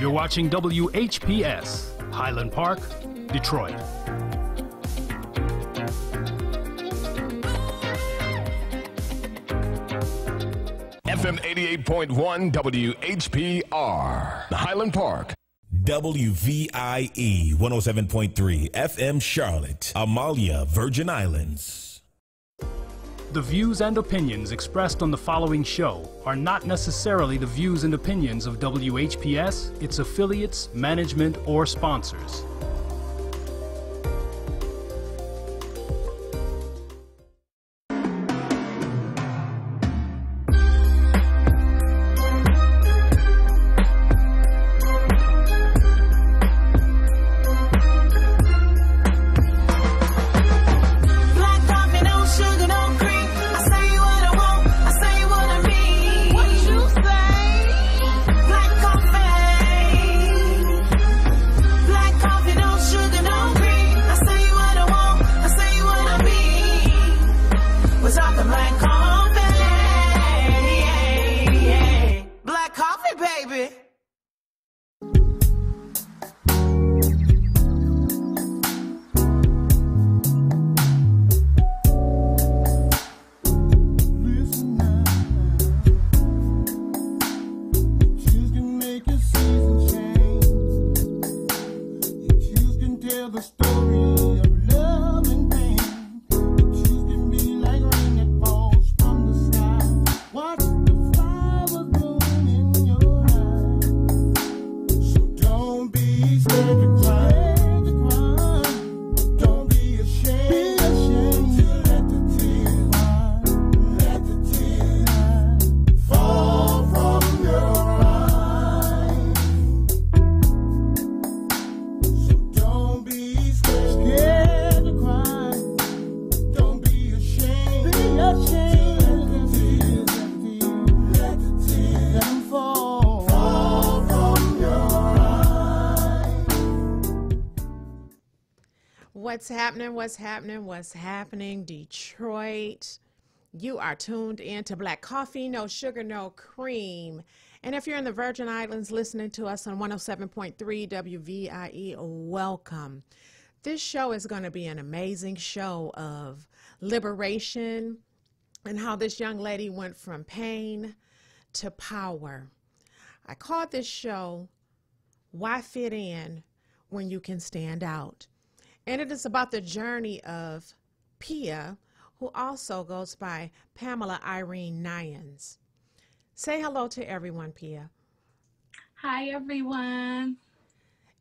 You're watching WHPS, Highland Park, Detroit. FM 88.1 WHPR, Highland Park. WVIE 107.3 FM Charlotte, Amalia, Virgin Islands. The views and opinions expressed on the following show are not necessarily the views and opinions of WHPS, its affiliates, management, or sponsors. What's happening, Detroit? You are tuned in to Black Coffee, No Sugar, No Cream. And if you're in the Virgin Islands listening to us on 107.3 WVIE, welcome. This show is going to be an amazing show of liberation and how this young lady went from pain to power. I called this show, Why Fit In When You Can Stand Out? And it is about the journey of Pia, who also goes by Pamela Irene Nions. Say hello to everyone, Pia. Hi, everyone.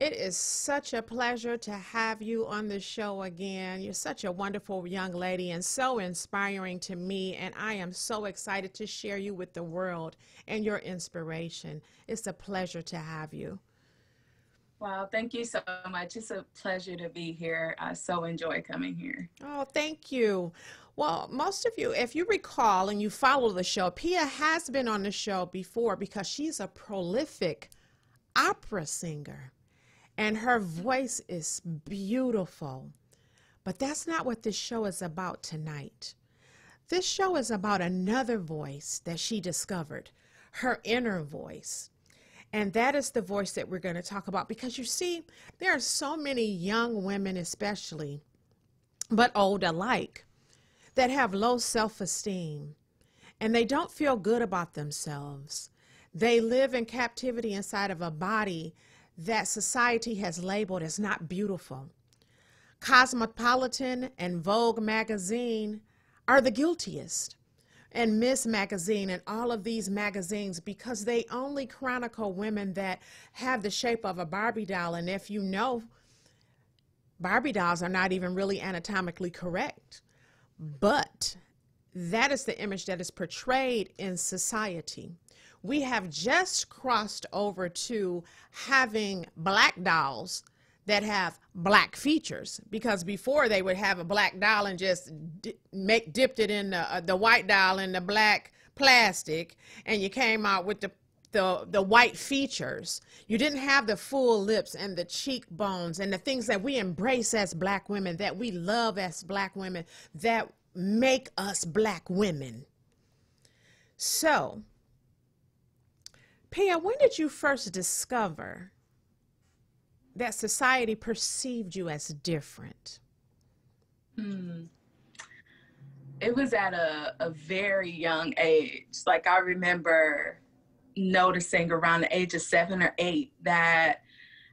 It is such a pleasure to have you on the show again. You're such a wonderful young lady and so inspiring to me, and I am so excited to share you with the world and your inspiration. It's a pleasure to have you. Wow, thank you so much. It's a pleasure to be here. I so enjoy coming here. Oh, thank you. Well, most of you, if you recall and you follow the show, Pia has been on the show before because she's a prolific opera singer and her voice is beautiful. But that's not what this show is about tonight. This show is about another voice that she discovered, her inner voice. And that is the voice that we're going to talk about because you see, there are so many young women especially, but old alike, that have low self-esteem and they don't feel good about themselves. They live in captivity inside of a body that society has labeled as not beautiful. Cosmopolitan and Vogue magazine are the guiltiest. And Miss Magazine and all of these magazines, because they only chronicle women that have the shape of a Barbie doll. And if you know, Barbie dolls are not even really anatomically correct. But that is the image that is portrayed in society. We have just crossed over to having black dolls that have black features, because before they would have a black doll and just dipped it in the white doll in the black plastic, and you came out with the white features. You didn't have the full lips and the cheekbones and the things that we embrace as black women, that we love as black women, that make us black women. So Pia, when did you first discover that society perceived you as different? It was at a very young age. Like, I remember noticing around the age of 7 or 8 that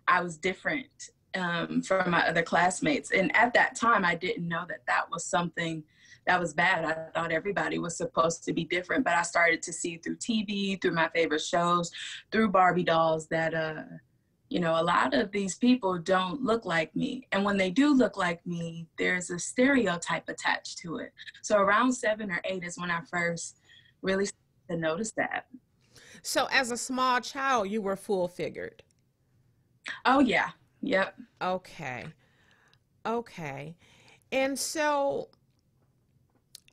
I was different from my other classmates. And at that time, I didn't know that that was something that was bad. I thought everybody was supposed to be different, but I started to see through TV, through my favorite shows, through Barbie dolls that, a lot of these people don't look like me. And when they do look like me, there's a stereotype attached to it. So around 7 or 8 is when I first really started to notice that. So as a small child, you were full figured. Oh, yeah. Yep. Okay. And so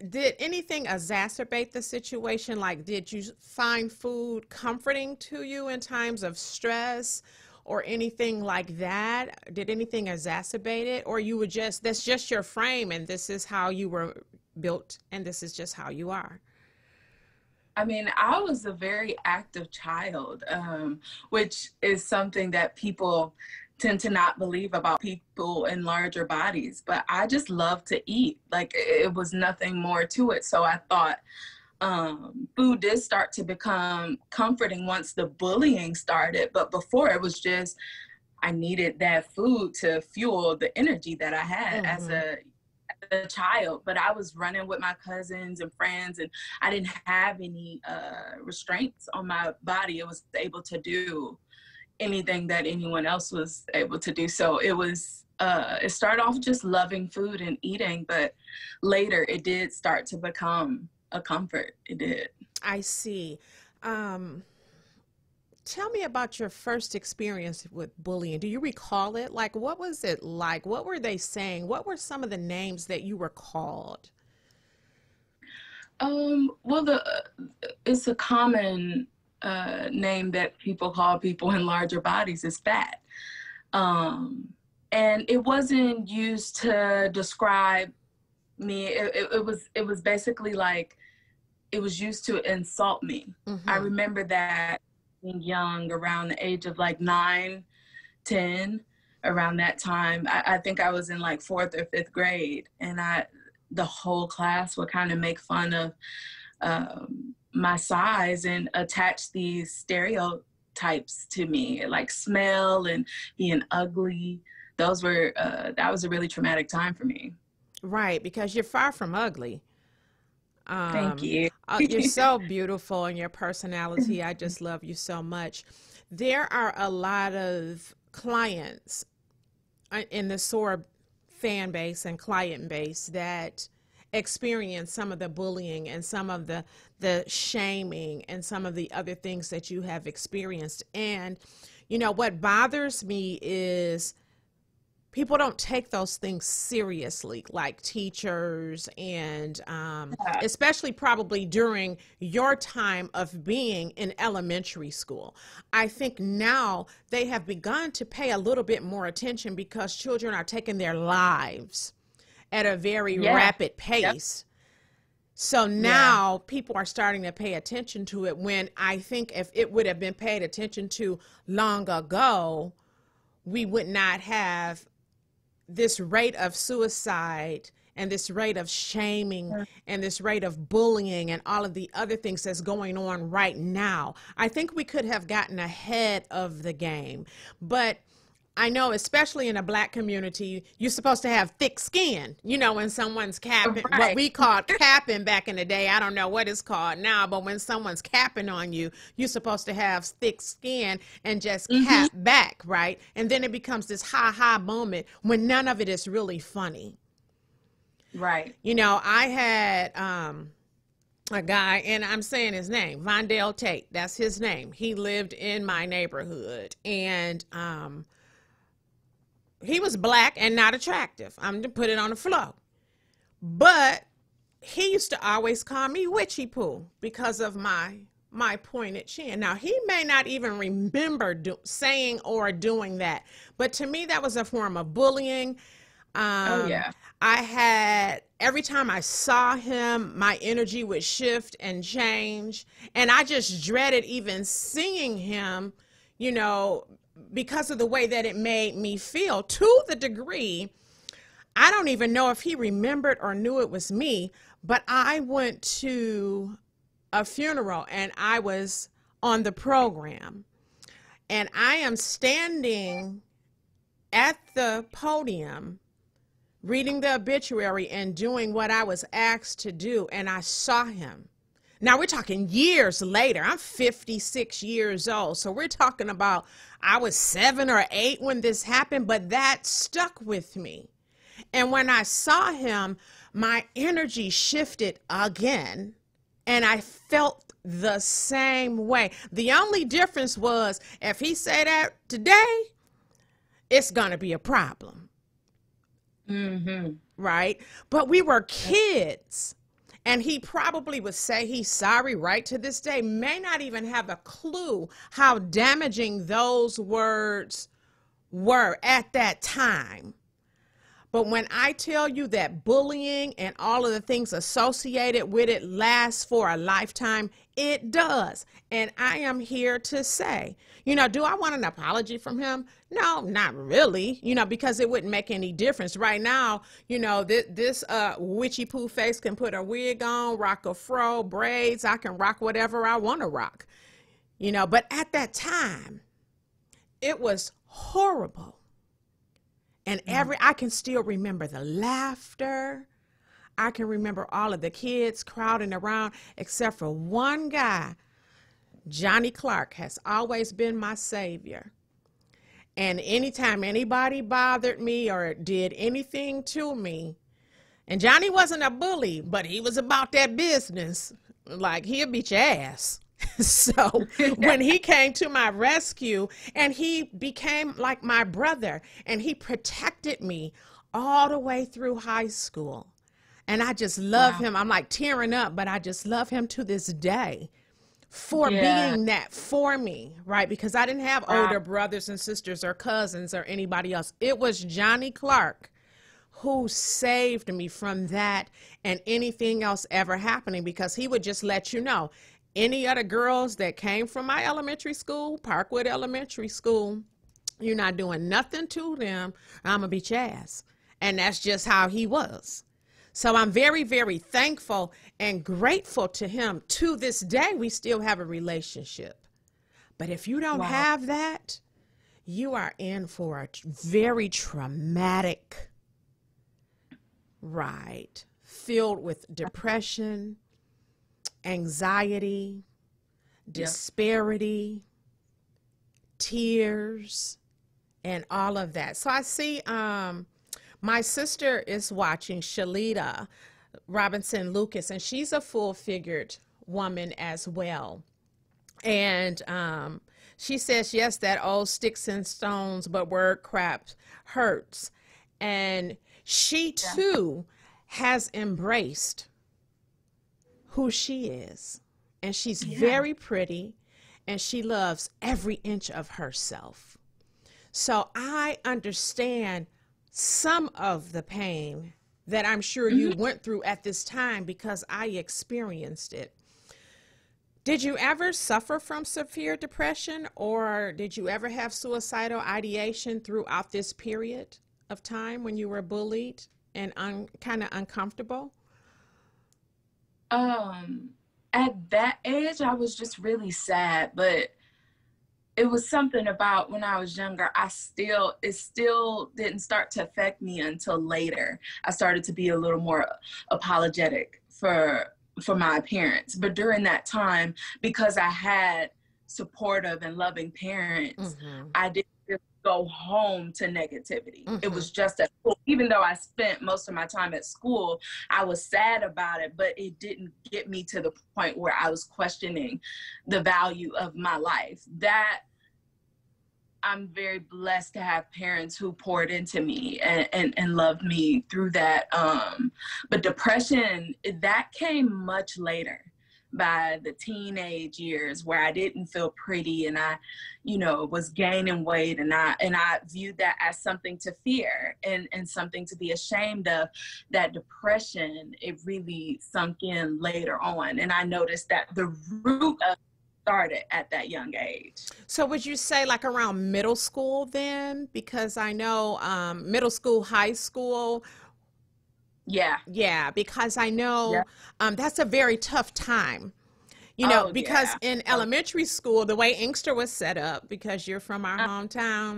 did anything exacerbate the situation? Like, did you find food comforting to you in times of stress or anything like that? Did anything exacerbate it? Or you were that's just your frame and this is how you were built and this is just how you are? I mean, I was a very active child, which is something that people tend to not believe about people in larger bodies. But I just love to eat. Like, it was nothing more to it. So I thought food did start to become comforting once the bullying started. But before, it was just I needed that food to fuel the energy that I had as a child. But I was running with my cousins and friends, and I didn't have any restraints on my body. It was able to do anything that anyone else was able to do. So it started off just loving food and eating, but later it did start to become a comfort. It did. I see. Tell me about your first experience with bullying. Do you recall it? Like, what was it like? What were they saying? What were some of the names that you were called? Well, it's a common name that people call people in larger bodies is fat. And it wasn't used to describe me. It was basically like, it was used to insult me. I remember that being young, around the age of like 9, 10, around that time. I think I was in like 4th or 5th grade, and the whole class would kind of make fun of my size and attach these stereotypes to me, like smell and being ugly. That was a really traumatic time for me. Right, because you're far from ugly. Thank you. You're so beautiful, and your personality, I just love you so much. There are a lot of clients in the SOAR fan base and client base that experience some of the bullying and some of the shaming and some of the other things that you have experienced. And, what bothers me is people don't take those things seriously, like teachers and especially probably during your time of being in elementary school. I think now they have begun to pay a little bit more attention because children are taking their lives at a very rapid pace. So now people are starting to pay attention to it, when I think if it would have been paid attention to long ago, we would not have this rate of suicide and this rate of shaming and this rate of bullying and all of the other things that's going on right now. I think we could have gotten ahead of the game. But I know, especially in a Black community, you're supposed to have thick skin, when someone's capping, what we called capping back in the day. I don't know what it's called now, but when someone's capping on you, you're supposed to have thick skin and just cap back, right? And then it becomes this ha-ha moment when none of it is really funny. Right. I had a guy, and I'm saying his name, Vondale Tate. That's his name. He lived in my neighborhood, and he was Black and not attractive. I'm going to put it on the floor. But he used to always call me Witchy Poo because of my pointed chin. Now, he may not even remember saying or doing that, but to me, that was a form of bullying. Oh, yeah. I had, every time I saw him, my energy would shift and change. And I just dreaded even seeing him, you know, because of the way that it made me feel, to the degree, I don't even know if he remembered or knew it was me, but I went to a funeral and I was on the program. And I am standing at the podium reading the obituary and doing what I was asked to do, and I saw him. Now, we're talking years later. I'm 56 years old, so we're talking about I was 7 or 8 when this happened, but that stuck with me. And when I saw him, my energy shifted again, and I felt the same way. The only difference was, if he said that today, it's going to be a problem. Mm-hmm. Right? But we were kids, and he probably would say he's sorry right to this day, may not even have a clue how damaging those words were at that time. But when I tell you that bullying and all of the things associated with it lasts for a lifetime, it does. And I am here to say, you know, do I want an apology from him? No, not really, you know, because it wouldn't make any difference. Right now, you know, this witchy poo face can put a wig on, rock a fro, braids. I can rock whatever I want to rock, you know. But at that time, it was horrible. And I can still remember the laughter. I can remember all of the kids crowding around, except for one guy. Johnny Clark has always been my savior. And anytime anybody bothered me or did anything to me, and Johnny wasn't a bully, but he was about that business. Like, he'll beat your ass. So when he came to my rescue, and he became like my brother, and he protected me all the way through high school. And I just love him. I'm like tearing up, but I just love him to this day for being that for me, right? Because I didn't have older brothers and sisters or cousins or anybody else. It was Johnny Clark who saved me from that and anything else ever happening, because he would just let you know, any other girls that came from my elementary school, Parkwood Elementary School, you're not doing nothing to them, I'm gonna beat your ass. And that's just how he was. So I'm very, very thankful and grateful to him. To this day, we still have a relationship. But if you don't have that, you are in for a very traumatic ride, filled with depression, anxiety, disparity, tears, and all of that. So I see my sister is watching, Shalita Robinson Lucas, and she's a full-figured woman as well. And she says, yes, that old sticks and stones, but word crap hurts. And she too has embraced who she is, and she's very pretty, and she loves every inch of herself. So I understand some of the pain that I'm sure you went through at this time, because I experienced it. Did you ever suffer from severe depression, or did you ever have suicidal ideation throughout this period of time when you were bullied and kind of uncomfortable? At that age, I was just really sad, but it was something about when I was younger, it still didn't start to affect me until later. I started to be a little more apologetic for my appearance. But during that time, because I had supportive and loving parents, I didn't really go home to negativity. It was just at school. Even though I spent most of my time at school, I was sad about it, but it didn't get me to the point where I was questioning the value of my life. That I'm very blessed to have parents who poured into me and loved me through that. But depression, that came much later. by the teenage years where I didn't feel pretty and I, was gaining weight, and I viewed that as something to fear and something to be ashamed of. That depression, it really sunk in later on. And I noticed that the root of started at that young age. So would you say like around middle school then? Because I know middle school, high school. Yeah, because I know that's a very tough time. Because in elementary school, the way Inkster was set up, because you're from our hometown,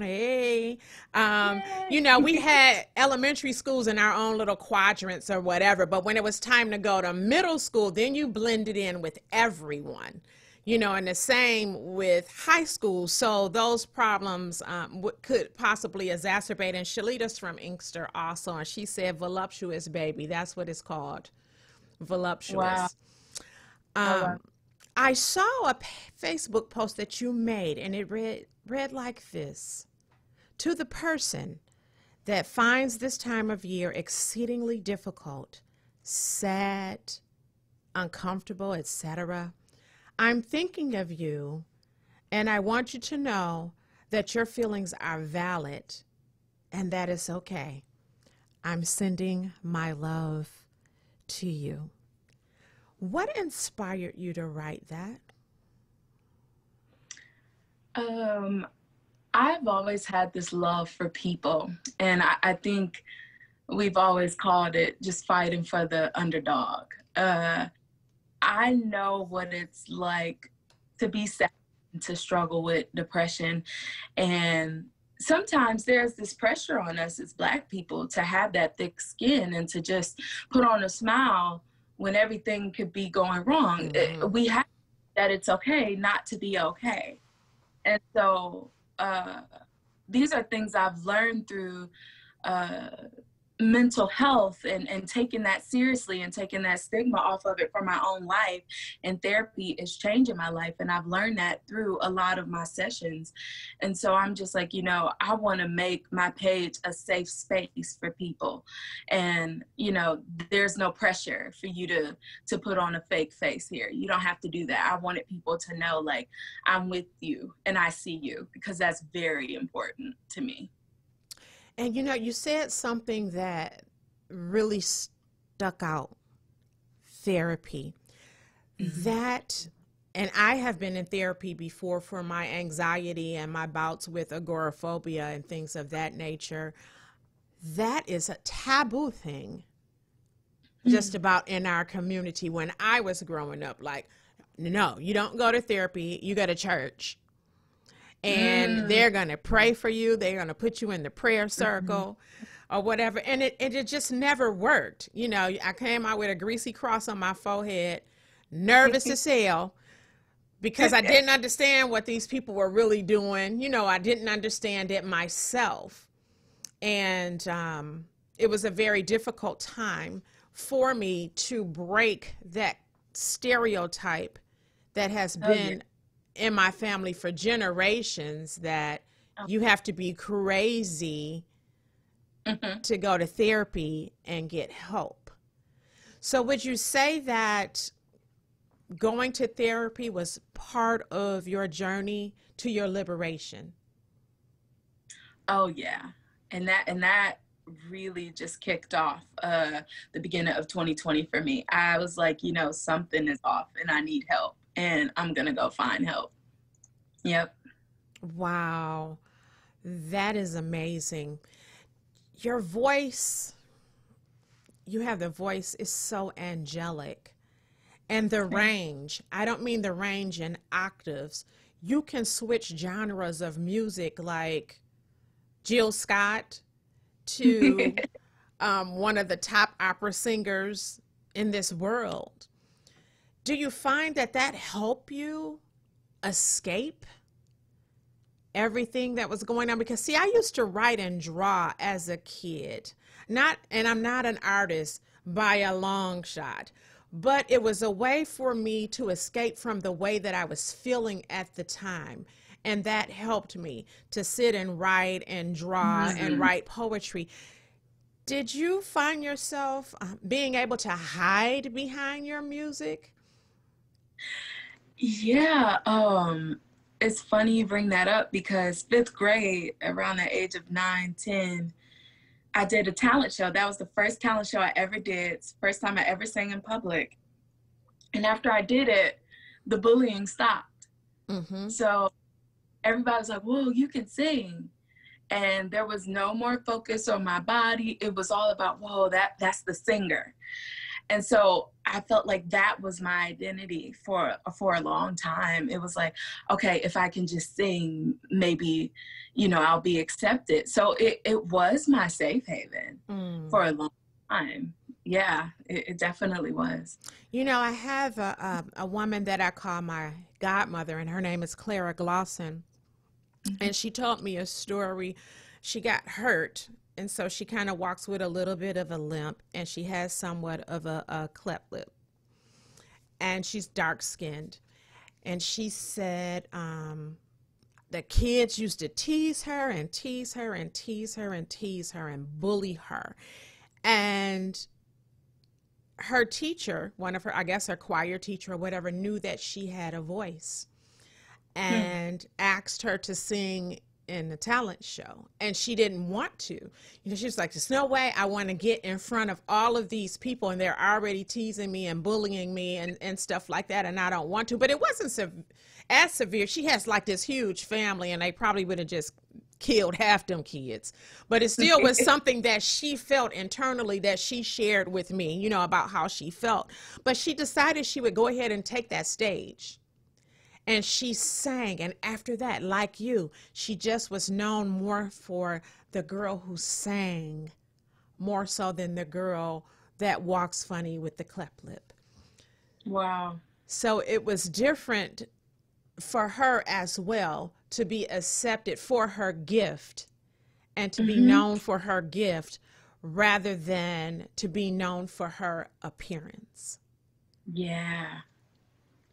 we had elementary schools in our own little quadrants or whatever. But when it was time to go to middle school, then you blended in with everyone. And the same with high school. So those problems could possibly exacerbate. And Shalita's from Inkster also, and she said voluptuous baby. That's what it's called, voluptuous. Wow. I saw a Facebook post that you made, and it read like this: to the person that finds this time of year exceedingly difficult, sad, uncomfortable, etc., I'm thinking of you, and I want you to know that your feelings are valid and that it's okay. I'm sending my love to you. What inspired you to write that? I've always had this love for people, and I think we've always called it just fighting for the underdog. I know what it's like to be sad, to struggle with depression. And sometimes there's this pressure on us as Black people to have that thick skin and to just put on a smile when everything could be going wrong. We have that it's okay not to be okay. And so these are things I've learned through mental health and taking that seriously and taking that stigma off of it for my own life. And therapy is changing my life. And I've learned that through a lot of my sessions. And so I'm just like, I want to make my page a safe space for people. And, there's no pressure for you to put on a fake face here. You don't have to do that. I wanted people to know, like, I'm with you and I see you, because that's very important to me. And you said something that really stuck out: therapy. That, and I have been in therapy before for my anxiety and my bouts with agoraphobia and things of that nature. That is a taboo thing just about in our community. When I was growing up, like, no, you don't go to therapy, you go to church. And they're going to pray for you. They're going to put you in the prayer circle or whatever. And it just never worked. I came out with a greasy cross on my forehead, nervous as hell, because I didn't understand what these people were really doing. I didn't understand it myself. And it was a very difficult time for me to break that stereotype that has been in my family for generations, that you have to be crazy to go to therapy and get help. So would you say that going to therapy was part of your journey to your liberation? Oh yeah. And that really just kicked off the beginning of 2020 for me. I was like, something is off and I need help. And I'm going to go find help. Yep. Wow. That is amazing. Your voice, you have the voice is so angelic. And the range, I don't mean the range in octaves. You can switch genres of music like Jill Scott to one of the top opera singers in this world. Do you find that helped you escape everything that was going on? Because see, I used to write and draw as a kid, and I'm not an artist by a long shot, but it was a way for me to escape from the way that I was feeling at the time. And that helped me to sit and write and draw and write poetry. Did you find yourself being able to hide behind your music? Yeah, it's funny you bring that up because fifth grade, around the age of 9, 10, I did a talent show. That was the first talent show I ever did. It's the first time I ever sang in public. And after I did it, the bullying stopped. Mm-hmm. So everybody was like, whoa, you can sing. And there was no more focus on my body. It was all about, whoa, that's the singer. And so I felt like that was my identity for a long time. It was like, okay, if I can just sing, maybe, I'll be accepted. So it was my safe haven for a long time. Yeah, it definitely was. I have a woman that I call my godmother, and her name is Clara Glosson. And she told me a story. She got hurt, and so she kind of walks with a little bit of a limp, and she has somewhat of a cleft lip. And she's dark-skinned. And she said the kids used to tease her and tease her and tease her and tease her and bully her. And her teacher, one of her, I guess her choir teacher or whatever, knew that she had a voice and asked her to sing in the talent show. And she didn't want to. She was like, there's no way I want to get in front of all of these people and they're already teasing me and bullying me and stuff like that, and I don't want to. But it wasn't as severe. She has like this huge family, and they probably would have just killed half them kids. But it still was something that she felt internally that she shared with me, about how she felt. But she decided she would go ahead and take that stage. And she sang, and after that, like you, she just was known more for the girl who sang, more so than the girl that walks funny with the cleft lip. Wow. So it was different for her as well to be accepted for her gift and to be known for her gift rather than to be known for her appearance. Yeah.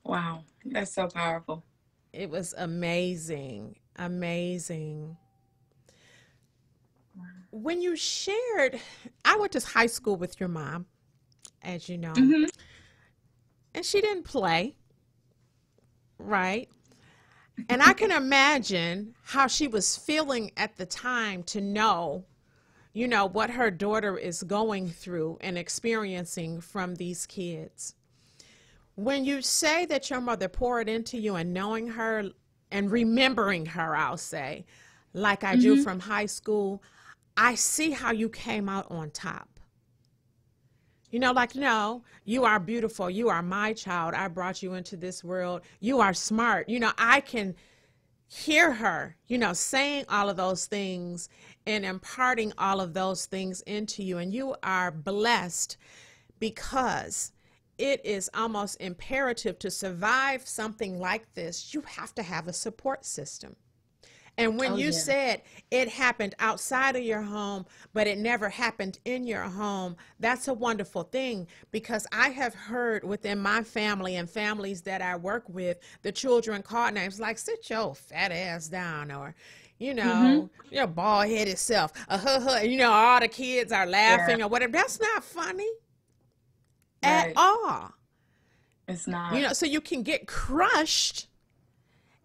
Wow. That's so powerful. It was amazing. Amazing. When you shared, I went to high school with your mom, as you know, and she didn't play, right? And I can imagine how she was feeling at the time to know, what her daughter is going through and experiencing from these kids. When you say that your mother poured into you and knowing her and remembering her, I'll say, like I do from high school, I see how you came out on top. No, you are beautiful. You are my child. I brought you into this world. You are smart. I can hear her, saying all of those things and imparting all of those things into you. And you are blessed because it is almost imperative to survive something like this. You have to have a support system. And when you said it happened outside of your home, but it never happened in your home, that's a wonderful thing, because I have heard within my family and families that I work with, the children call names like, sit your fat ass down, or, your bald-headed self, all the kids are laughing or whatever. That's not funny. At all. It's not. So you can get crushed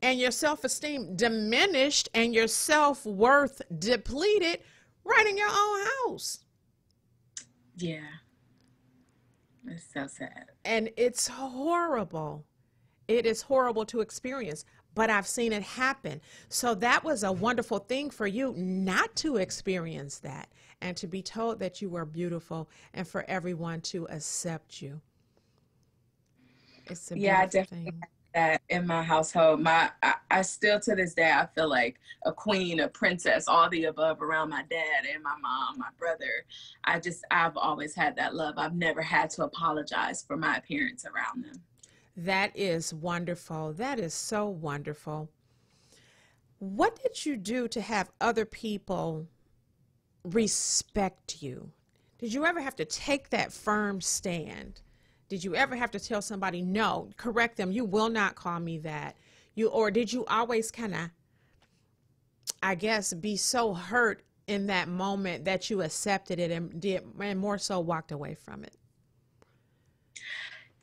and your self-esteem diminished and your self-worth depleted right in your own house. Yeah. It's so sad. And it's horrible. It is horrible to experience, but I've seen it happen. So that was a wonderful thing for you not to experience that, and to be told that you were beautiful, and for everyone to accept you. It's a beautiful I definitely thing. Had that in my household. I still to this day, I feel like a queen, a princess, all the above around my dad and my mom, my brother. I've always had that love. I've never had to apologize for my appearance around them. That is wonderful. That is so wonderful. What did you do to have other people respect you? Did you ever have to take that firm stand? Did you ever have to tell somebody, no, correct them, you will not call me that? Or did you always kind of, I guess, be so hurt in that moment that you accepted it and more so walked away from it?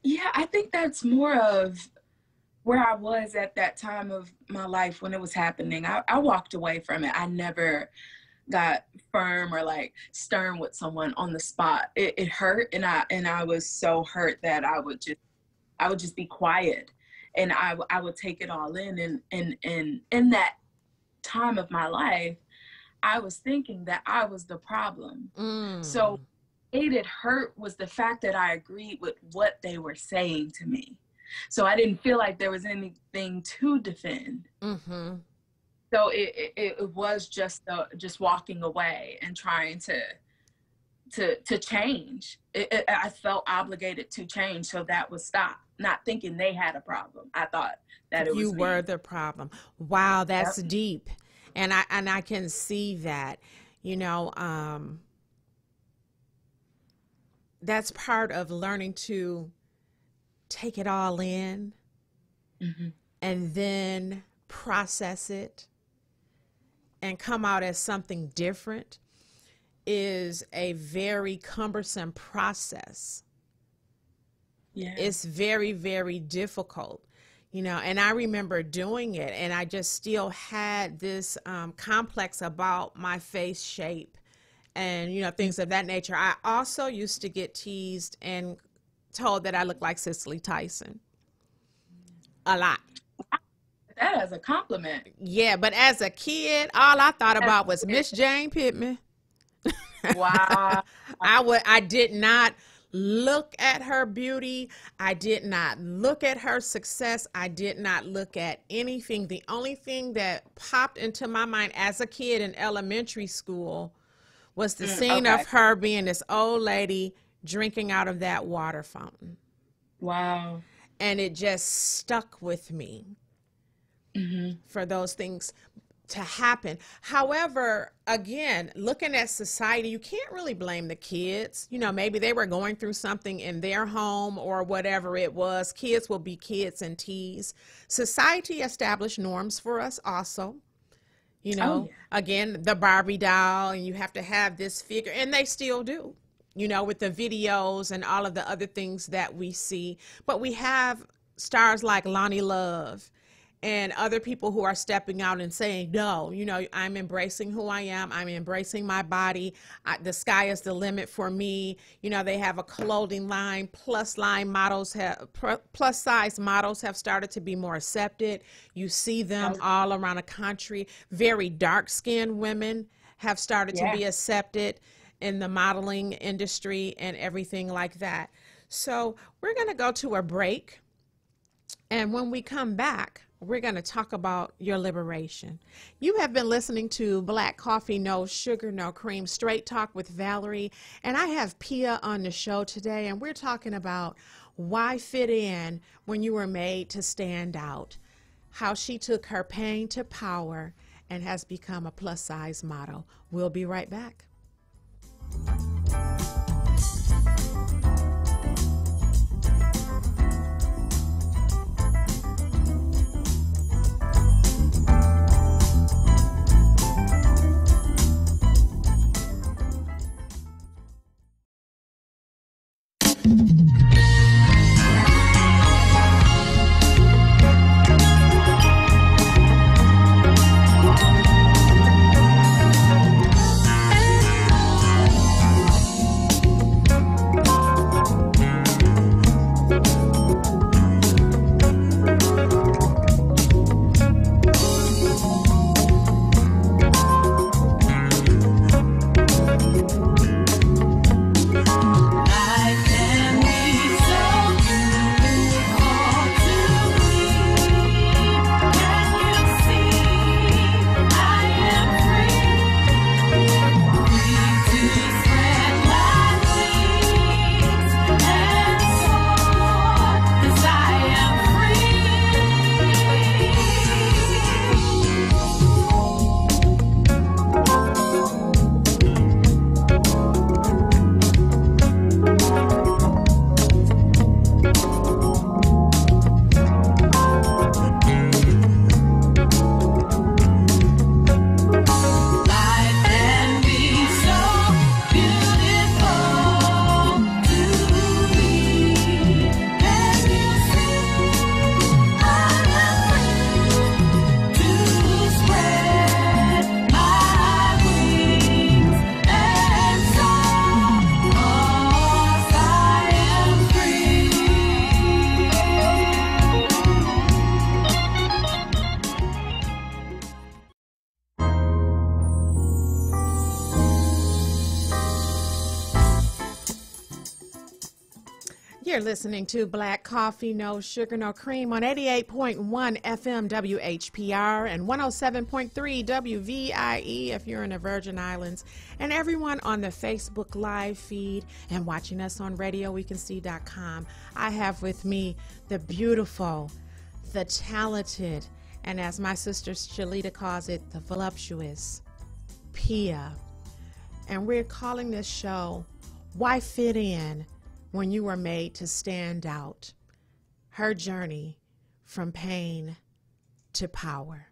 Yeah, I think that's more of where I was at that time of my life when it was happening. I walked away from it. I never got firm or like stern with someone on the spot. It hurt, and I was so hurt that I would just be quiet, and I would take it all in. And in that time of my life, I was thinking that I was the problem. So it hurt was the fact that I agreed with what they were saying to me. So I didn't feel like there was anything to defend. So it was just walking away and trying to change. I felt obligated to change, so that would stop. Not thinking they had a problem. I thought that it was You were me. the problem. Wow, that's deep. And I can see that, you know, that's part of learning to take it all in and then process it and come out as something different is a very cumbersome process. Yeah. It's very, very difficult, you know, and I remember doing it, and I just still had this complex about my face shape and, you know, things of that nature. I also used to get teased and told that I looked like Cicely Tyson a lot. That as a compliment. Yeah, but as a kid, all I thought about was Miss Jane Pittman. Wow. I did not look at her beauty. I did not look at her success. I did not look at anything. The only thing that popped into my mind as a kid in elementary school was the scene of her being this old lady drinking out of that water fountain. Wow. And it just stuck with me for those things to happen. However, again, looking at society, you can't really blame the kids. You know, maybe they were going through something in their home or whatever it was. Kids will be kids and tease. Society established norms for us also. You know, again, the Barbie doll, and you have to have this figure, and they still do, you know, with the videos and all of the other things that we see. But we have stars like Lonnie Love and other people who are stepping out and saying, no, you know, I'm embracing who I am. I'm embracing my body. The sky is the limit for me. You know, they have a clothing line. Plus size models have started to be more accepted. You see them all around the country. Very dark-skinned women have started to be accepted in the modeling industry and everything like that. So we're going to go to a break. And when we come back, we're going to talk about your liberation. You have been listening to Black Coffee, No Sugar, No Cream, Straight Talk with Valerie. And I have Pia on the show today, and we're talking about why fit in when you were made to stand out, how she took her pain to power and has become a plus-size model. We'll be right back. You're listening to Black Coffee, No Sugar, No Cream on 88.1 FM WHPR and 107.3 WVIE if you're in the Virgin Islands. And everyone on the Facebook Live feed and watching us on RadioWeCanSee.com. I have with me the beautiful, the talented, and as my sister Shalita calls it, the voluptuous Pia. And we're calling this show, Why Fit In When You Were Made to Stand Out? Her journey from pain to power.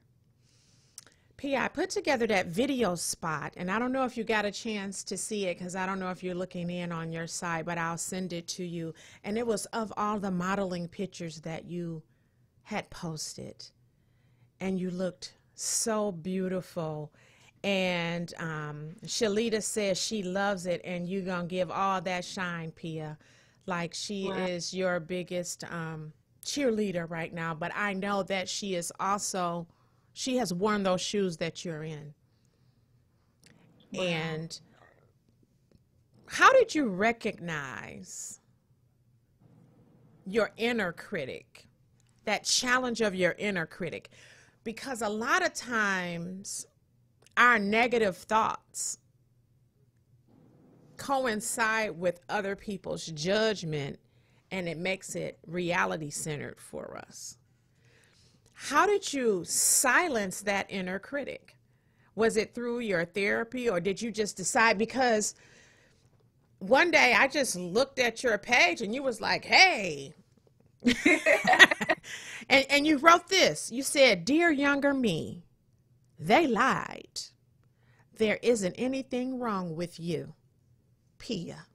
Pia, I put together that video spot, and I don't know if you got a chance to see it because I don't know if you're looking in on your side, but I'll send it to you. And it was of all the modeling pictures that you had posted. And you looked so beautiful. And Shalita says she loves it, and you're going to give all that shine, Pia, like she is your biggest cheerleader right now. But I know that she is also, she has worn those shoes that you're in. Wow. And how did you recognize your inner critic, that challenge of your inner critic? Because a lot of times our negative thoughts coincide with other people's judgment, and it makes it reality centered for us. How did you silence that inner critic? Was it through your therapy, or did you just decide? Because one day I just looked at your page and you was like, hey, and you wrote this. You said, "Dear younger me, they lied. There isn't anything wrong with you, Pia."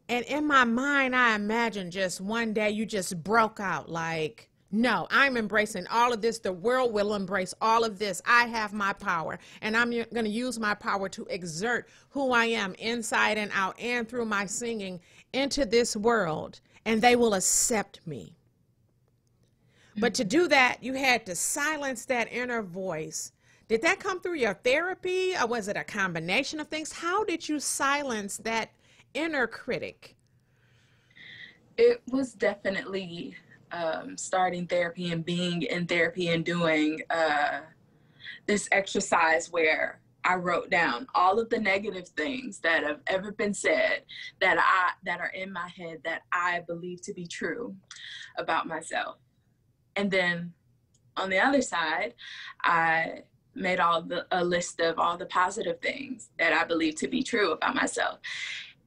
And in my mind, I imagine just one day you just broke out like, no, I'm embracing all of this. The world will embrace all of this. I have my power, and I'm going to use my power to exert who I am inside and out and through my singing into this world, and they will accept me. But to do that, you had to silence that inner voice. Did that come through your therapy, or was it a combination of things? How did you silence that inner critic? It was definitely starting therapy and being in therapy and doing this exercise where I wrote down all of the negative things that have ever been said that are in my head that I believe to be true about myself. And then on the other side, I made a list of all the positive things that I believe to be true about myself.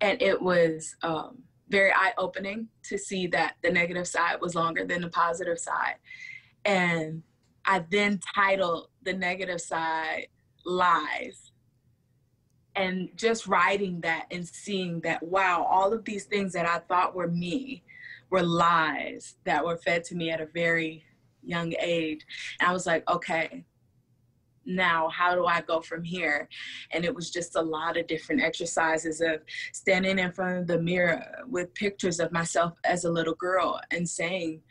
And it was very eye-opening to see that the negative side was longer than the positive side. And I then titled the negative side Lies. And just writing that and seeing that, wow, all of these things that I thought were me were lies that were fed to me at a very young age. And I was like, okay, now how do I go from here? And it was just a lot of different exercises of standing in front of the mirror with pictures of myself as a little girl and saying,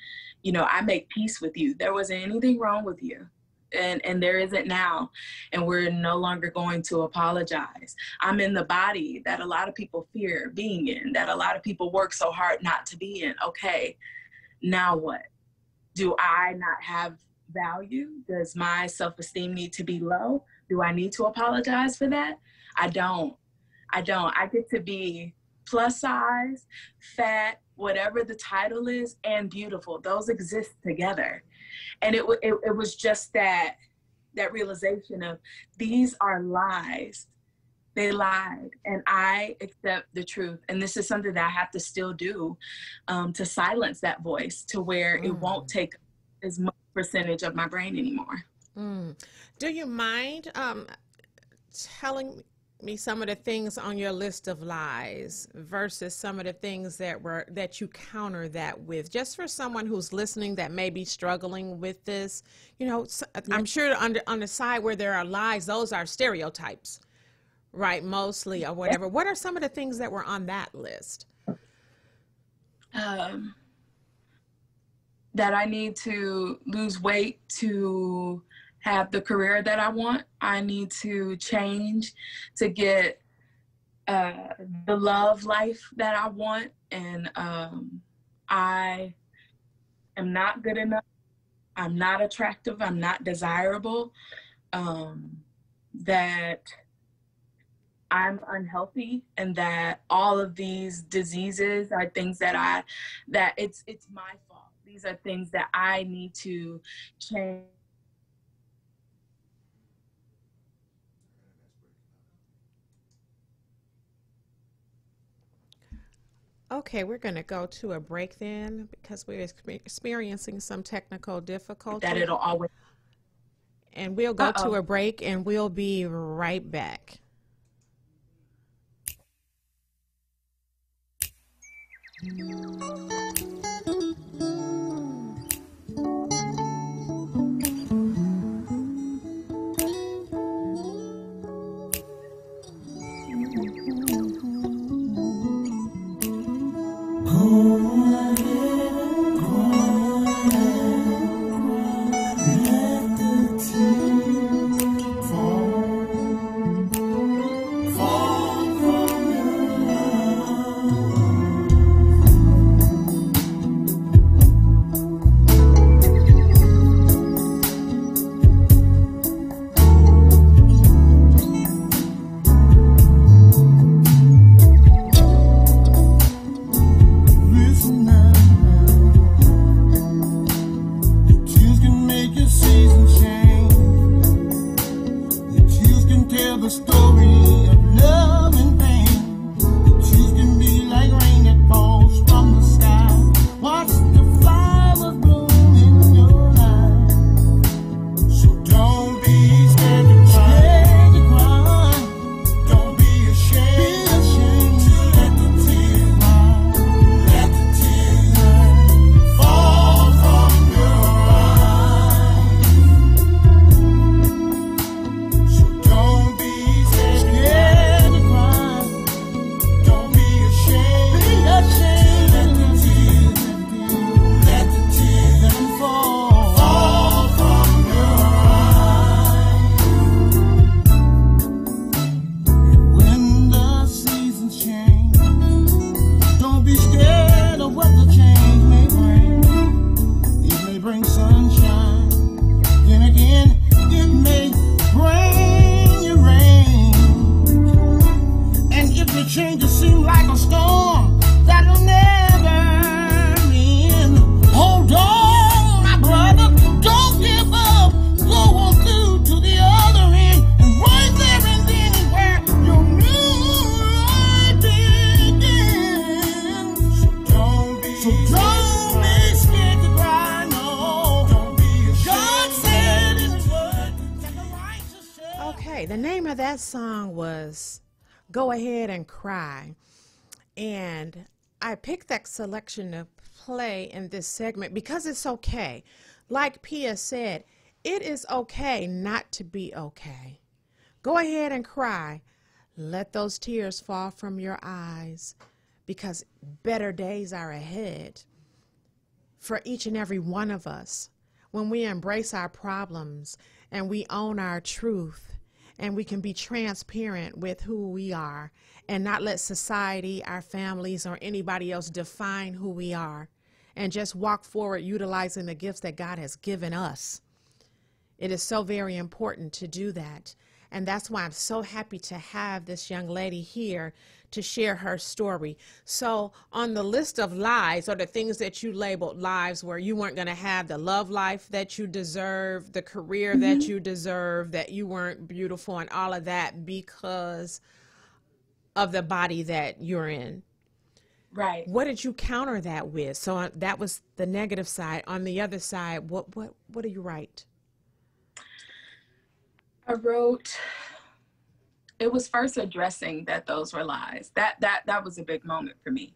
you know, I make peace with you. There wasn't anything wrong with you. And there isn't now. And we're no longer going to apologize. I'm in the body that a lot of people fear being in, that a lot of people work so hard not to be in. Okay, now what? Do I not have value? Does my self-esteem need to be low? Do I need to apologize for that? I don't. I get to be plus size, fat, whatever the title is, and beautiful. Those exist together. And it was just that realization of these are lies. They lied, and I accept the truth. And this is something that I have to still do to silence that voice to where it won't take as much percentage of my brain anymore. Do you mind telling me some of the things on your list of lies versus some of the things that you counter that with, just for someone who's listening that may be struggling with this? You know, I'm sure on the side where there are lies, those are stereotypes, right? Mostly, or whatever. What are some of the things that were on that list? That I need to lose weight to have the career that I want. I need to change to get the love life that I want, and I am not good enough. I'm not attractive. I'm not desirable. That I'm unhealthy, and that all of these diseases are things that it's my fault. These are things that I need to change. Okay, we're going to go to a break then because we're experiencing some technical difficulty. That it'll always. And we'll go to a break and we'll be right back. The name of that song was Go Ahead and Cry. And I picked that selection to play in this segment because it's okay. Like Pia said, it is okay not to be okay. Go ahead and cry. Let those tears fall from your eyes because better days are ahead for each and every one of us. When we embrace our problems and we own our truth, and we can be transparent with who we are and not let society, our families, or anybody else define who we are, and just walk forward utilizing the gifts that God has given us. It is so very important to do that. And that's why I'm so happy to have this young lady here to share her story. So on the list of lies, or the things that you labeled lives where you weren't going to have the love life that you deserve, the career that you deserve, that you weren't beautiful and all of that because of the body that you're in. Right. What did you counter that with? So that was the negative side. On the other side, what do you write? I wrote, it was first addressing that those were lies. That was a big moment for me.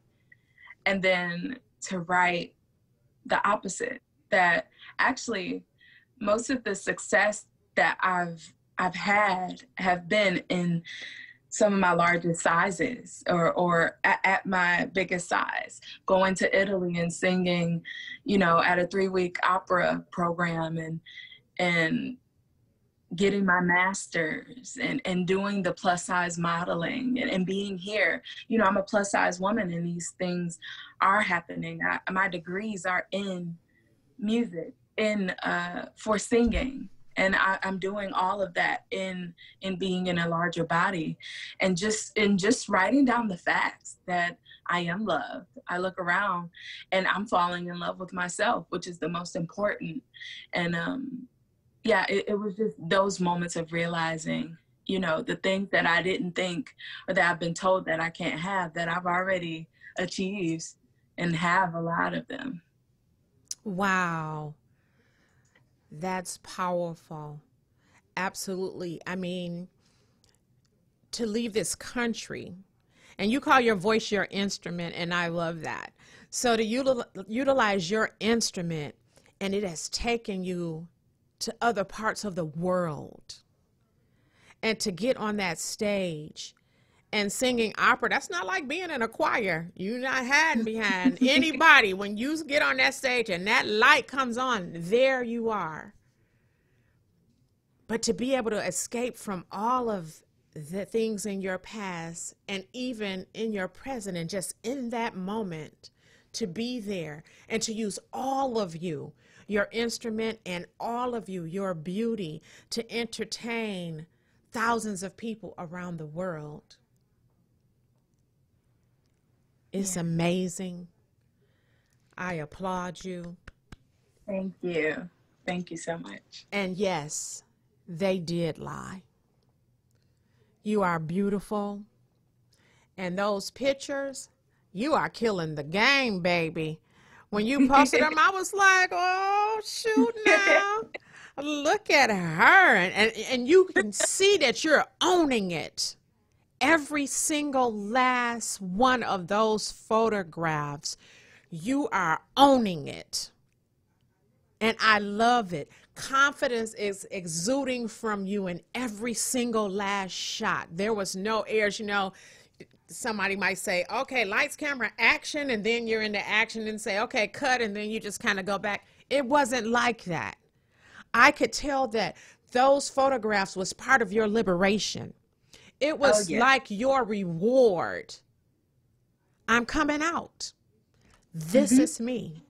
And then to write the opposite, that actually most of the success that I've had have been in some of my largest sizes or at my biggest size, going to Italy and singing, at a 3-week opera program and getting my master's and doing the plus size modeling and being here. You know, I'm a plus size woman and these things are happening. My degrees are in music, for singing. And I'm doing all of that in being in a larger body, and just writing down the facts that I am loved. I look around and I'm falling in love with myself, which is the most important. And yeah, it was just those moments of realizing, you know, the things that I didn't think, or that I've been told that I can't have, that I've already achieved and have a lot of them. Wow. That's powerful. Absolutely. I mean, to leave this country, and you call your voice your instrument, and I love that. So to utilize your instrument, and it has taken you to other parts of the world, and to get on that stage and singing opera, that's not like being in a choir. You're not hiding behind anybody. When you get on that stage and that light comes on, there you are. But to be able to escape from all of the things in your past and even in your present, and just in that moment to be there and to use all of you, your instrument, and all of you, your beauty, to entertain thousands of people around the world. It's amazing. I applaud you. Thank you. Thank you so much. And yes, they did lie. You are beautiful. And those pictures, you are killing the game, baby. When you posted them, I was like, oh, shoot now. Look at her. And you can see that you're owning it. Every single last one of those photographs, you are owning it. And I love it. Confidence is exuding from you in every single last shot. There was no airs. You know, somebody might say, okay, lights, camera, action, and then you're into action and say, okay, cut, and then you just kind of go back. It wasn't like that. I could tell that those photographs was part of your liberation. It was like your reward. I'm coming out. This is me.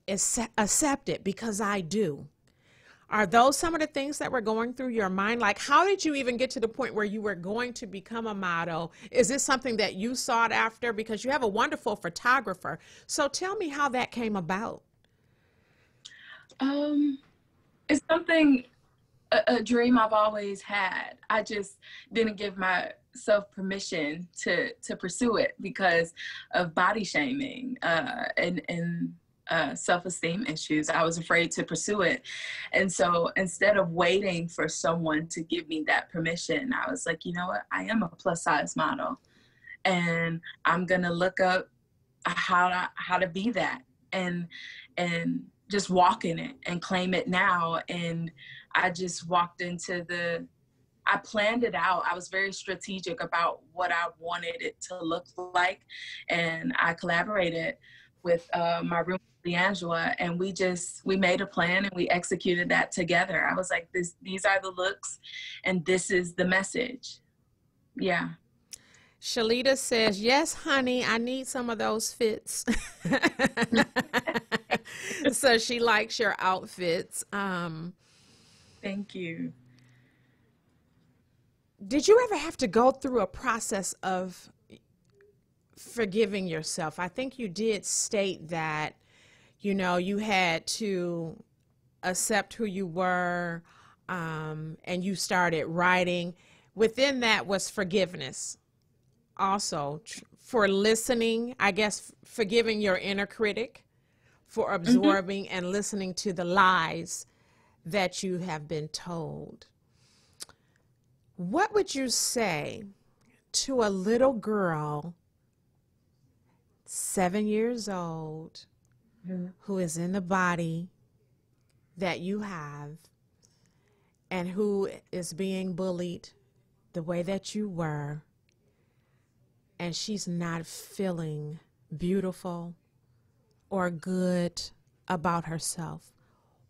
Accept it because I do. Are those some of the things that were going through your mind? Like, how did you even get to the point where you were going to become a model? Is this something that you sought after? Because you have a wonderful photographer. So tell me how that came about. It's something, a dream I've always had. I just didn't give myself permission to pursue it because of body shaming and self-esteem issues. I was afraid to pursue it. And so instead of waiting for someone to give me that permission, I was like, you know what? I am a plus size model and I'm going to look up how to be that and just walk in it and claim it now. And I just walked into I planned it out. I was very strategic about what I wanted it to look like. And I collaborated with my roommate, Angela, and we made a plan and we executed that together. I was like, these are the looks and this is the message. Yeah. Shalita says, yes, honey, I need some of those fits. So she likes your outfits. Thank you. Did you ever have to go through a process of forgiving yourself? I think you did state that, you know, you had to accept who you were, and you started writing. Within that was forgiveness. Also, for listening, I guess, forgiving your inner critic for absorbing and listening to the lies that you have been told. What would you say to a little girl, 7 years old, who is in the body that you have and who is being bullied the way that you were, and she's not feeling beautiful or good about herself?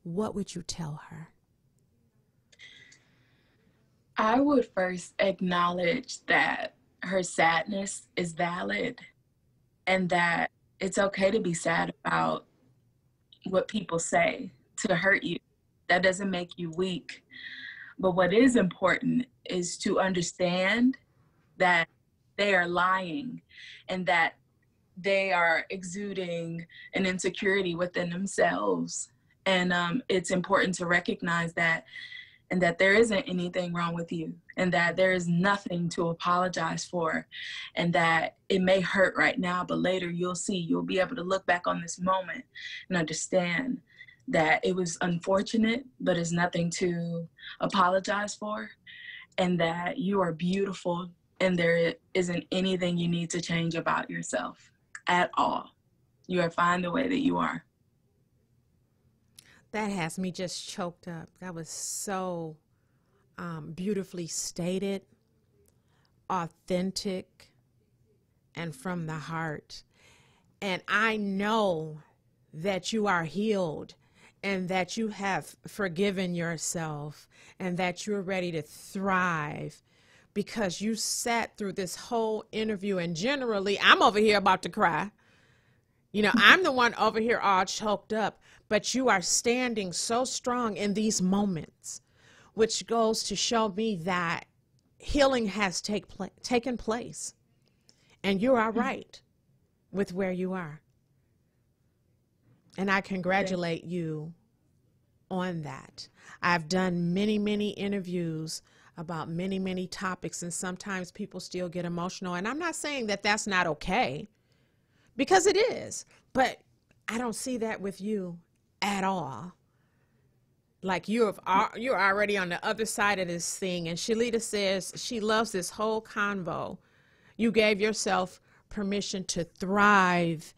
What would you tell her? I would first acknowledge that her sadness is valid and that it's okay to be sad about what people say to hurt you. That doesn't make you weak. But what is important is to understand that they are lying and that they are exuding an insecurity within themselves. And it's important to recognize that, and that there isn't anything wrong with you, and that there is nothing to apologize for, and that it may hurt right now, but later you'll be able to look back on this moment and understand that it was unfortunate, but it's nothing to apologize for, and that you are beautiful, and there isn't anything you need to change about yourself at all. You are fine the way that you are. That has me just choked up. That was so beautifully stated, authentic, and from the heart. And I know that you are healed and that you have forgiven yourself and that you're ready to thrive, because you sat through this whole interview. And generally, I'm over here about to cry. You know, I'm the one over here all choked up, but you are standing so strong in these moments, which goes to show me that healing has taken place, and you are right with where you are. And I congratulate you on that. I've done many, many interviews about many, many topics, and sometimes people still get emotional. And I'm not saying that that's not okay, because it is, but I don't see that with you at all. Like you're already on the other side of this thing. And Shalita says she loves this whole convo. You gave yourself permission to thrive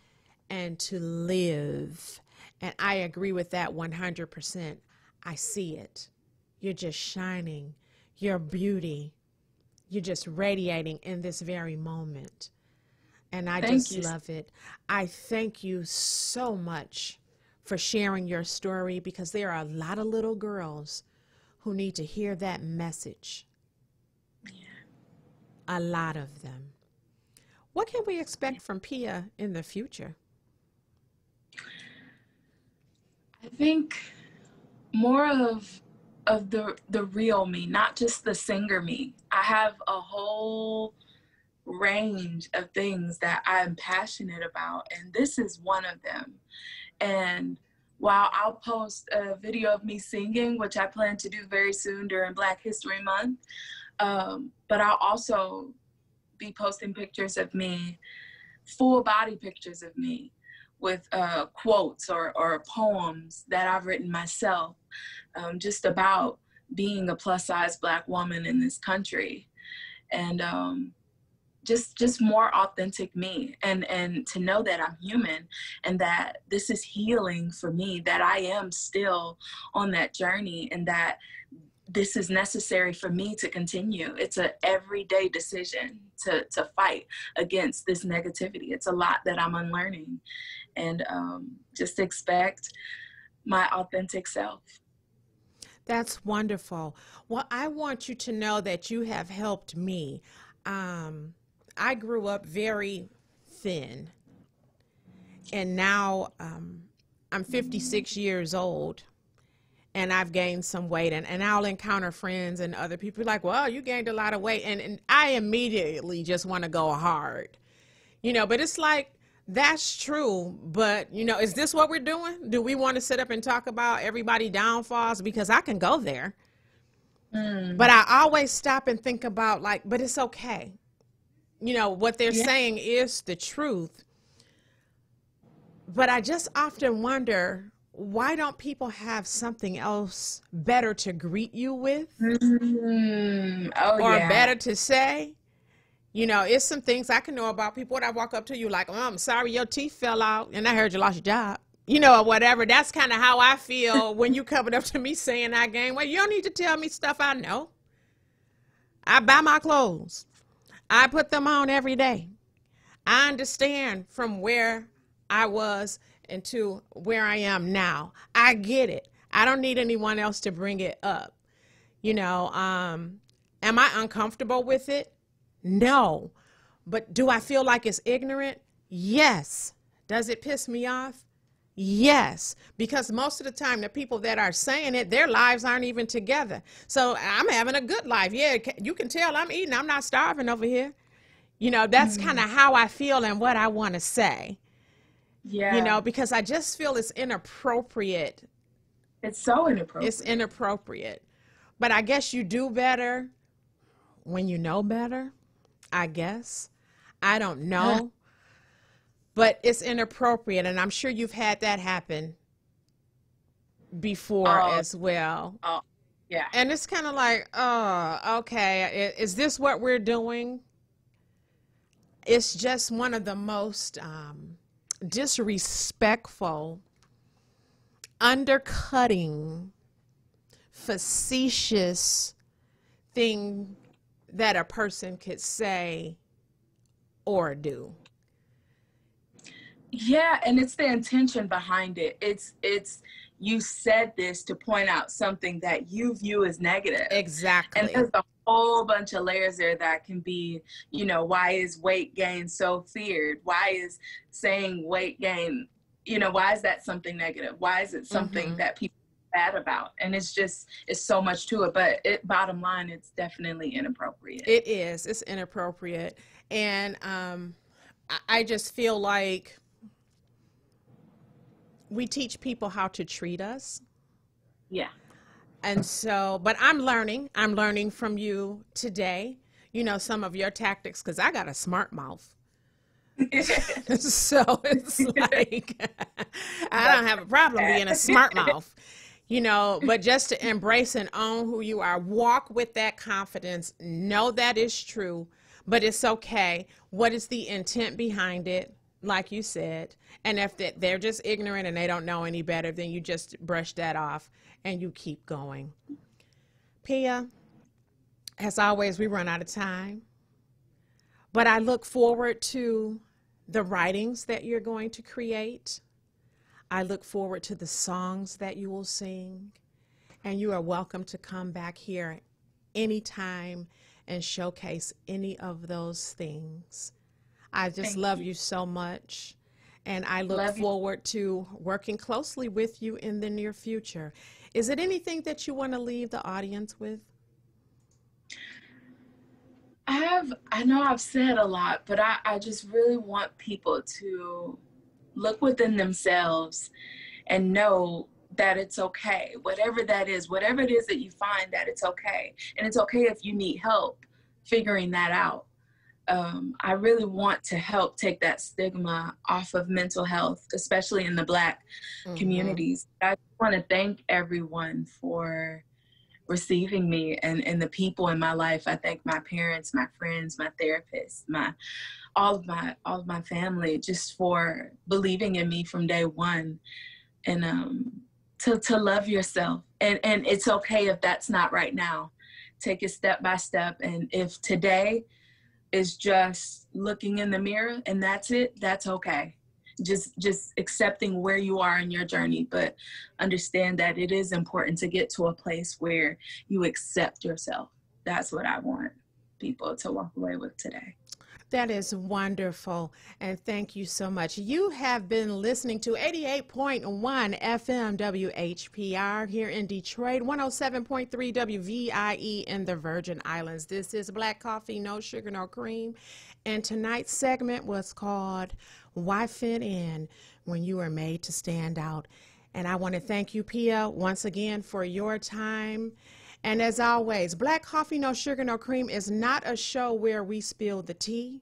and to live. And I agree with that 100%. I see it. You're just shining. Your beauty. You're just radiating in this very moment. And I just love it. I thank you so much for sharing your story, because there are a lot of little girls who need to hear that message. Yeah. A lot of them. What can we expect from Pia in the future? I think more of the real me, not just the singer me. I have a whole range of things that I'm passionate about, and this is one of them. And while I'll post a video of me singing, which I plan to do very soon during Black History Month, but I'll also be posting pictures of me, full body pictures of me, with quotes or poems that I've written myself, just about being a plus size Black woman in this country. And just more authentic me, and to know that I'm human and that this is healing for me, that I am still on that journey, and that this is necessary for me to continue. It's an everyday decision to fight against this negativity. It's a lot that I'm unlearning, and just expect my authentic self. That's wonderful. Well, I want you to know that you have helped me. I grew up very thin, and now I'm 56 years old, and I've gained some weight, and I'll encounter friends and other people like, well, you gained a lot of weight, and I immediately just want to go hard, you know, but it's like, that's true, but, you know, is this what we're doing? Do we want to sit up and talk about everybody downfalls? Because I can go there, but I always stop and think about, like, but it's okay. You know, what they're saying is the truth. But I just often wonder, why don't people have something else better to greet you with? Or better to say? You know, it's some things I can know about people when I walk up to you like, oh, I'm sorry your teeth fell out and I heard you lost your job. You know, or whatever. That's kind of how I feel when you coming up to me saying I gained weight. You don't need to tell me stuff I know. I buy my clothes. I put them on every day. I understand from where I was into where I am now. I get it. I don't need anyone else to bring it up. You know, Am I uncomfortable with it? No. But do I feel like it's ignorant? Yes. Does it piss me off? Yes. Because most of the time, the people that are saying it, their lives aren't even together. So I'm having a good life. Yeah, you can tell I'm eating. I'm not starving over here. You know, that's kind of how I feel and what I want to say. Yeah. You know, because I just feel it's inappropriate. It's so inappropriate. It's inappropriate. But I guess you do better when you know better, I guess. I don't know. But it's inappropriate, and I'm sure you've had that happen before as well. Oh, yeah. And it's kind of like, oh, okay, is this what we're doing? It's just one of the most disrespectful, undercutting, facetious thing that a person could say or do. Yeah, and it's the intention behind it. It's you said this to point out something that you view as negative. Exactly. And there's a whole bunch of layers there that can be, you know, why is weight gain so feared? Why is saying weight gain, you know, why is that something negative? Why is it something that people are bad about? And it's so much to it. But bottom line, it's definitely inappropriate. It is. It's inappropriate. And I just feel like we teach people how to treat us. Yeah. And so, but I'm learning from you today, you know, some of your tactics, because I got a smart mouth. So it's like, I don't have a problem being a smart mouth, you know, but just to embrace and own who you are, walk with that confidence, know that is true, but it's okay. What is the intent behind it? Like you said, and if they're just ignorant and they don't know any better, then you just brush that off and you keep going. Pia, as always, we run out of time, but I look forward to the writings that you're going to create. I look forward to the songs that you will sing, and you are welcome to come back here anytime and showcase any of those things. I just love you so much, and I look forward to working closely with you in the near future. Is it anything that you want to leave the audience with? I know I've said a lot, but I just really want people to look within themselves and know that it's okay. Whatever that is, whatever it is that you find, that it's okay. And it's okay if you need help figuring that out. I really want to help take that stigma off of mental health, especially in the Black communities. I want to thank everyone for receiving me and the people in my life. I thank my parents, my friends, my therapists, all of my family, just for believing in me from day one, and to love yourself. And it's okay if that's not right now. Take it step by step. And if today is just looking in the mirror and that's it, that's okay. Just accepting where you are in your journey, but understand that it is important to get to a place where you accept yourself. That's what I want people to walk away with today. That is wonderful, and thank you so much. You have been listening to 88.1 FM WHPR here in Detroit, 107.3 WVIE in the Virgin Islands. This is Black Coffee, No Sugar, No Cream, and tonight's segment was called Why Fit In When You Are Made to Stand Out. And I want to thank you, Pia, once again for your time. And as always, Black Coffee, No Sugar, No Cream is not a show where we spill the tea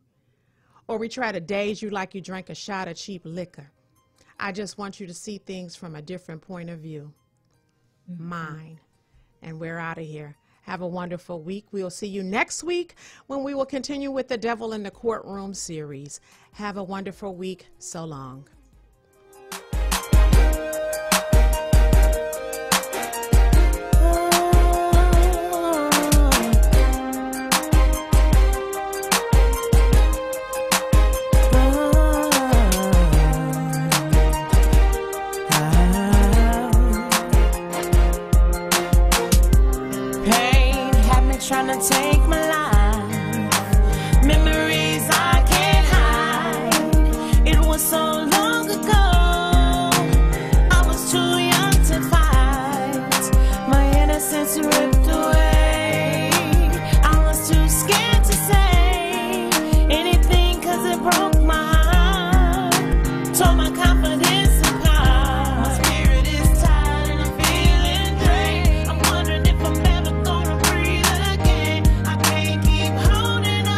or we try to daze you like you drank a shot of cheap liquor. I just want you to see things from a different point of view. Mine. And we're out of here. Have a wonderful week. We'll see you next week when we will continue with the Devil in the Courtroom series. Have a wonderful week. So long. trying to take my life. Memories I can't hide. It was so long ago. I was too young to fight. My innocence ripped away. I was too scared to say anything 'cause it broke my heart. Tore my confidence apart. My spirit is tired and I'm feeling drained. I'm wondering if I'm ever gonna breathe again. I can't keep holding on.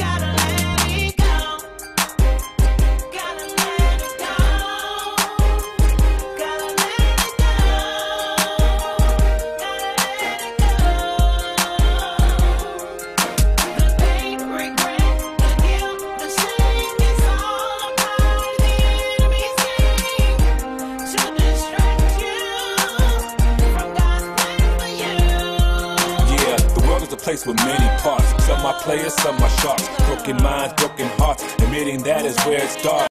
Gotta let it go. Gotta let it go. Gotta let it go. The pain, regret, the guilt, the shame, it's all a part of the enemy's game to distract you from God's plan for you. Yeah, the world is a place with many parts. Some are players, some are sharks. Broken minds, broken hearts. Admitting that is where it starts.